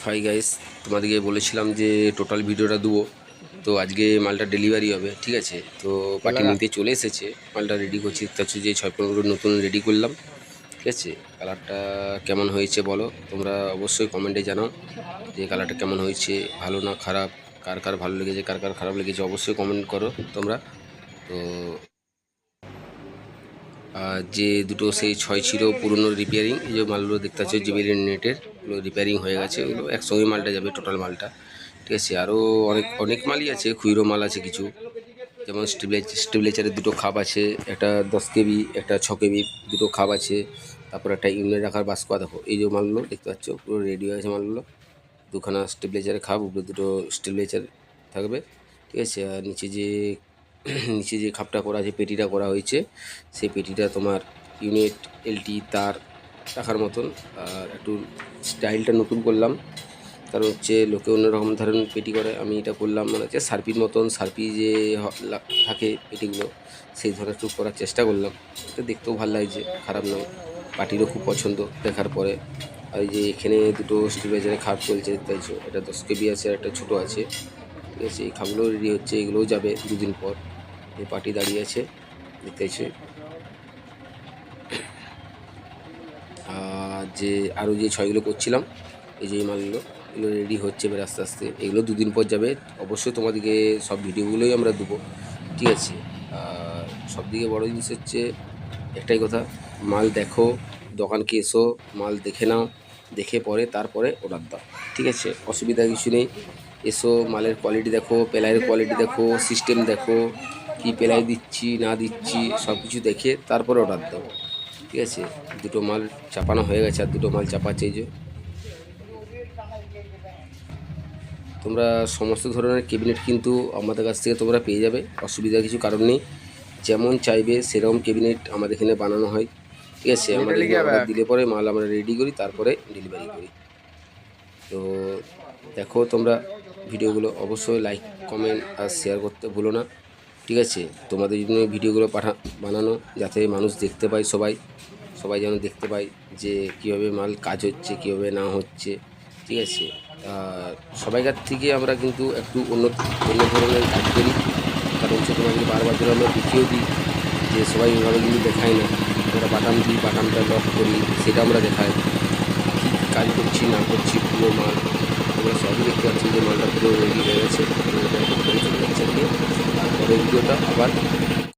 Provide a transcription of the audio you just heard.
Hi guys, তোমাদেরকে বলেছিলাম যে টোটাল ভিডিওটা দেবো। তো আজকে মালটা ডেলিভারি হবে, ঠিক আছে? তো পার্টি নিতে চলে এসেছে, মালটা রেডি করছি। তার হচ্ছে যে 6 পনেরো নতুন রেডি করলাম, ঠিক আছে? কালারটা কেমন হয়েছে বলো, তোমরা অবশ্যই কমেন্টে জানাও যে কালারটা কেমন হয়েছে, ভালো না খারাপ, কার কার ভালো লেগেছে, কার কার খারাপ লেগেছে, অবশ্যই কমেন্ট করো তোমরা। তো যে দুটো সেই 6 ছিল পুরনো রিপেয়ারিং, এই যে মালগুলো দেখতে পাচ্ছ জিবিএল নেটের, ওগুলো রিপেয়ারিং হয়ে গেছে। ওগুলো একসঙ্গে মালটা যাবে, টোটাল মালটা, ঠিক আছে? আরও অনেক অনেক মালই আছে, খুচরো মাল আছে কিছু, যেমন স্টেবিলাইজারের দুটো খাপ আছে, একটা 10 কেবি, একটা 6 কেবি, দুটো খাপ আছে। তারপর একটা ইউনিট রাখার বাস্ক। দেখো এই যে মালগুলো দেখতে পাচ্ছ পুরো রেডি হয়ে আছে মালগুলো। দুখানা স্টেবিলাইজারের খাপ, উপরে দুটো স্টেবিলাইজার থাকবে, ঠিক আছে? আর নিচে যে খাপটা করা আছে, পেটিটা করা হয়েছে, সেই পেটিটা তোমার ইউনিট এলটি তার রাখার মতন। আর একটু স্টাইলটা নতুন করলাম, কারণ হচ্ছে লোকে অন্যরকম ধরনের পেটি করে, আমি এটা করলাম মানে হচ্ছে সার্পির মতন, সার্পি যে থাকে পেটিগুলো, সেই ধরনের একটু করার চেষ্টা করলাম। এটা দেখতেও ভালো লাগছে, খারাপ নয়, পার্টিরও খুব পছন্দ দেখার পরে। আর এই যে এখানে দুটো স্টেবিলাইজারের খাপ চলছে, দেখতে, এটা 10 কেবি আছে আর একটা ছোটো আছে, ঠিক আছে? এই খাপগুলো রেডি হচ্ছে, এগুলোও যাবে দুদিন পর। এই পার্টি দাঁড়িয়ে আছে, দেখতে পাচ্ছি। আর যে আরও যে ছয়গুলো করছিলাম, এই যে এই মালগুলো, এগুলো রেডি হচ্ছে এবার আস্তে আস্তে, এগুলো দুদিন পর যাবে। অবশ্যই তোমাদেরকে সব ভিডিওগুলোই আমরা দেবো, ঠিক আছে? আর সবথেকে বড়ো জিনিস হচ্ছে একটাই কথা, মাল দেখো, দোকানকে এসো, মাল দেখে নাও, দেখে পরে তারপরে অর্ডার দাও, ঠিক আছে? অসুবিধা কিছু নেই। এসো, মালের কোয়ালিটি দেখো, প্লাইয়ের কোয়ালিটি দেখো, সিস্টেম দেখো, কী প্লাই দিচ্ছি না দিচ্ছি সব কিছু দেখে তারপরে অর্ডার দাও, ঠিক আছে? দুটো মাল চাপানো হয়ে গেছে, আর দুটো মাল চাপাচ্ছে। এই যে তোমরা সমস্ত ধরনের ক্যাবিনেট কিন্তু আমাদের কাছ থেকে তোমরা পেয়ে যাবে, অসুবিধার কিছু কারণ নেই। যেমন চাইবে সেরকম ক্যাবিনেট আমাদের এখানে বানানো হয়, ঠিক আছে? আমাদের অর্ডার দিলে পরে মাল আমরা রেডি করি, তারপরে ডেলিভারি করি। তো দেখো তোমরা ভিডিওগুলো, অবশ্যই লাইক, কমেন্ট আর শেয়ার করতে ভুলো না, ঠিক আছে? তোমাদের জন্য ভিডিওগুলো বানানো, যাতে মানুষ দেখতে পায়, সবাই সবাই যেন দেখতে পায় যে কীভাবে মাল কাজ হচ্ছে, কীভাবে না হচ্ছে, ঠিক আছে? আর সবাইকার থেকে আমরা কিন্তু একটু অন্য অন্য ধরনের কাজ করি, কারণ হচ্ছে তোমাকে বারবার ধরে আমরা দেখিয়েও দিই যে সবাই এভাবে কিন্তু দেখায় না। আমরা বাটাম দিই, বাটামটা লক করি, সেটা আমরা দেখাই, কী কাজ করছি না করছি, পুরো মাল তোমরা সবই দেখতে পাচ্ছি যে মালটা পুরো রেডি হয়ে গেছে। চলে যাচ্ছে, তারপরে ভিডিওটা আবার